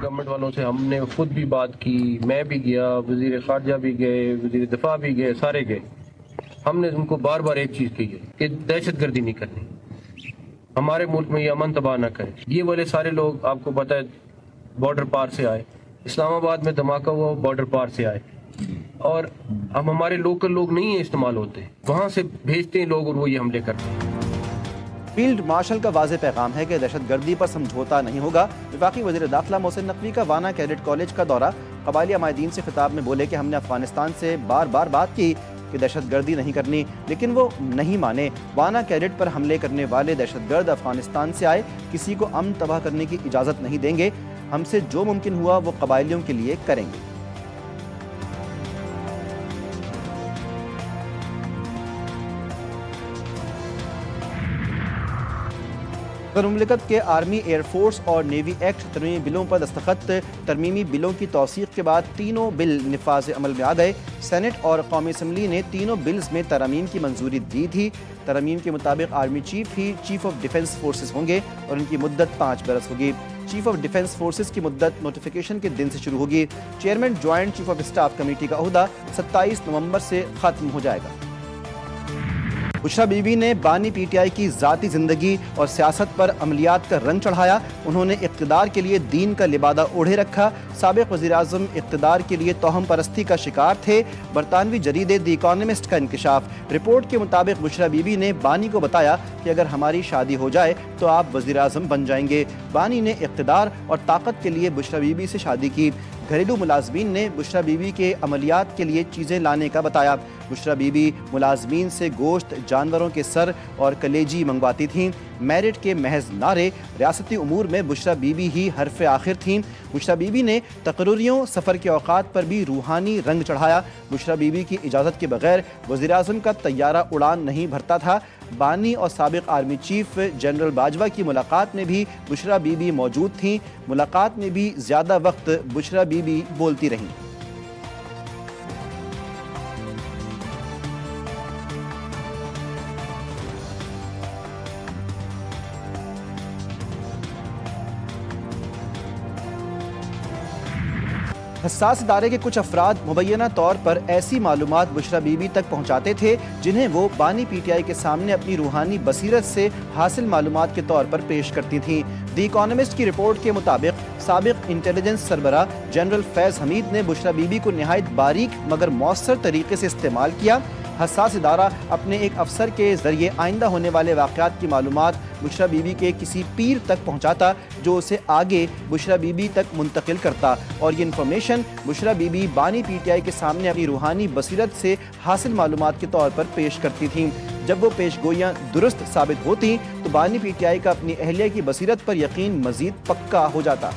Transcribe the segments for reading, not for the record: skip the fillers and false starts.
Government वालों से हमने खुद भी बात की, मैं भी गया, वजीर खारजा भी गए, वजीर दिफा भी गए, सारे गए। हमने उनको बार बार एक चीज़ कही है कि दहशतगर्दी नहीं करनी, हमारे मुल्क में ये अमन तबाह ना करें। ये वाले सारे लोग आपको पता है बॉर्डर पार से आए, इस्लामाबाद में धमाका हुआ बॉर्डर पार से आए, और हम हमारे लोकल लोग नहीं है इस्तेमाल होते, वहाँ से भेजते हैं लोग और वो ये हमले करते हैं। फील्ड मार्शल का वाज़ेह पैगाम है कि दहशतगर्दी पर समझौता नहीं होगा। वफाकी वज़ीर दाखिला मोहसिन नकवी का वाना कैडेट कॉलेज का दौरा, कबायली अमायदीन से खिताब में बोले कि हमने अफगानिस्तान से बार बार बात की कि दहशतगर्दी नहीं करनी, लेकिन वो नहीं माने। वाना कैडेट पर हमले करने वाले दहशतगर्द अफगानिस्तान से आए, किसी को अमन तबाह करने की इजाज़त नहीं देंगे। हमसे जो मुमकिन हुआ वो कबायलियों के लिए करेंगे। मुमलिकत के आर्मी, एयरफोर्स और नेवी एक्ट तरमीमी बिलों पर दस्तखत। तरमीमी बिलों की तौसीक के बाद तीनों बिल निफाज अमल में आ गए। सेनेट और कौमी असम्बली ने तीनों बिल्स में तरमीम की मंजूरी दी थी। तरमीम के मुताबिक army chief he chief of defence forces होंगे और उनकी मुद्दत 5 बरस होगी। चीफ ऑफ डिफेंस फोर्सेज की मुद्दत नोटिफिकेशन के दिन से शुरू होगी। Chairman joint chief of staff committee का ओहदा 27 नवंबर से खत्म हो जाएगा। बुशरा बीबी ने बानी पीटीआई की ज़ाती ज़िंदगी और सियासत पर अमलियात का रंग चढ़ाया। उन्होंने इक़्तिदार के लिए दीन का लिबादा ओढ़े रखा। साबिक़ वज़ीर-ए-आज़म इक़्तिदार के लिए तोहम परस्ती का शिकार थे। बरतानवी जरीदे द इकॉनमिस्ट का इंकशाफ। रिपोर्ट के मुताबिक बुशरा बीबी ने बानी को बताया कि अगर हमारी शादी हो जाए तो आप वज़ीर-ए-आज़म बन जाएंगे। बानी ने इक़्तिदार और ताकत के लिए बुशरा बीबी से शादी की। घरेलू मुलाजमीन ने बुशरा बीबी के अमलियात के लिए चीज़ें लाने का बताया। बुशरा बीबी मुलाजमीन से गोश्त, जानवरों के सर और कलेजी मंगवाती थीं। मेरिट के महज नारे, रियासती उमूर में बुशरा बीबी ही हरफ आखिर थीं। बुशरा बीबी ने तकरीरों, सफ़र के औकात पर भी रूहानी रंग चढ़ाया। बुशरा बीबी की इजाज़त के बगैर वज़ीर-ए-आज़म का तैयारा उड़ान नहीं भरता था। बानी और साबिक़ आर्मी चीफ जनरल बाजवा की मुलाकात में भी बुशरा बीबी मौजूद थीं। मुलाकात में भी ज़्यादा वक्त बुशरा बीबी बोलती रहीं। हसास इदारे के कुछ अफराद मुबैना तौर पर ऐसी मालूमात बुशरा बीबी तक पहुँचाते थे जिन्हें वो बानी पीटीआई के सामने अपनी रूहानी बसीरत से हासिल मालूमात के तौर पर पेश करती थीं। द इकॉनमिस्ट की रिपोर्ट के मुताबिक साबिक़ इंटेलिजेंस सरबरा जनरल फैज़ हमीद ने बुशरा बीबी को निहायत बारीक मगर मौसर तरीके से इस्तेमाल किया। हसास इदारा अपने एक अफसर के जरिए आइंदा होने वाले वाक़यात की मालूमात बुशरा बीबी के किसी पीर तक पहुँचाता, जो उसे आगे बुशरा बीबी तक मुंतकिल करता, और ये इन्फॉर्मेशन बुशरा बीबी बानी पीटीआई के सामने अपनी रूहानी बसीरत से हासिल मालूमात के तौर पर पेश करती थीं। जब वो पेशगोइयाँ दुरुस्त साबित होती तो बानी पीटीआई का अपनी अहलिया की बसीरत पर यकीन मजीद पक्का हो जाता।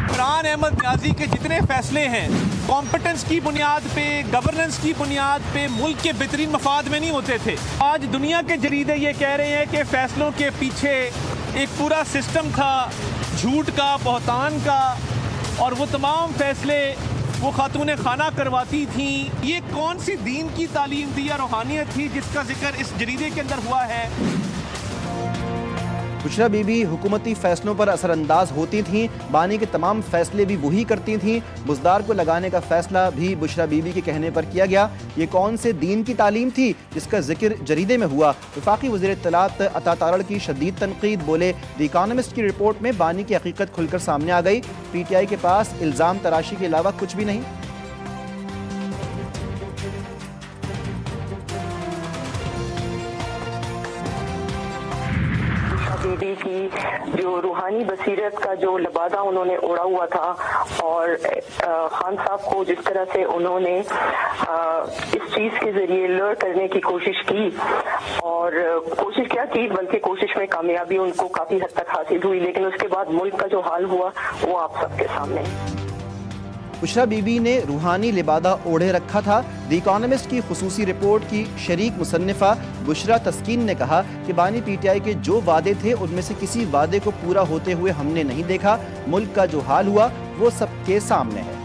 इमरान अहमद न्याजी के जितने फैसले हैं कॉम्पिटेंस की बुनियाद पे, गवर्नेंस की बुनियाद पे, मुल्क के बेहतरीन मफाद में नहीं होते थे। आज दुनिया के जरीदे ये कह रहे हैं कि फैसलों के पीछे एक पूरा सिस्टम था झूठ का, बहतान का, और वो तमाम फैसले वो खातून खाना करवाती थी। ये कौन सी दीन की तालीम थी या रूहानियत थी जिसका जिक्र इस जरीदे के अंदर हुआ है? बुशरा बीबी हुकूमती फैसलों पर असरअंदाज होती थीं। बानी के तमाम फैसले भी वही करती थीं। बुजदार को लगाने का फैसला भी बुशरा बीबी के कहने पर किया गया। ये कौन से दीन की तालीम थी जिसका जिक्र जरीदे में हुआ? वफाकी वज़ीर इत्तलात अता तारड़ की शदीद तनकीद। बोले, द इकॉनमिस्ट की रिपोर्ट में बानी की हकीकत खुलकर सामने आ गई। पीटीआई के पास इल्ज़ाम तराशी के अलावा कुछ भी नहीं। बीबी की जो रूहानी बसीरत का जो लबादा उन्होंने ओढ़ा हुआ था, और खान साहब को जिस तरह से उन्होंने इस चीज के जरिए लड़ करने की कोशिश की, और कोशिश क्या की बल्कि कोशिश में कामयाबी उनको काफी हद तक हासिल हुई, लेकिन उसके बाद मुल्क का जो हाल हुआ वो आप सबके सामने। बुशरा बीबी ने रूहानी लिबादा ओढ़े रखा था। द इकॉनमिस्ट की खुसूसी रिपोर्ट की शरीक मुसन्निफा बुशरा तस्कीन ने कहा कि बानी पीटीआई के जो वादे थे उनमें से किसी वादे को पूरा होते हुए हमने नहीं देखा। मुल्क का जो हाल हुआ वो सबके सामने है।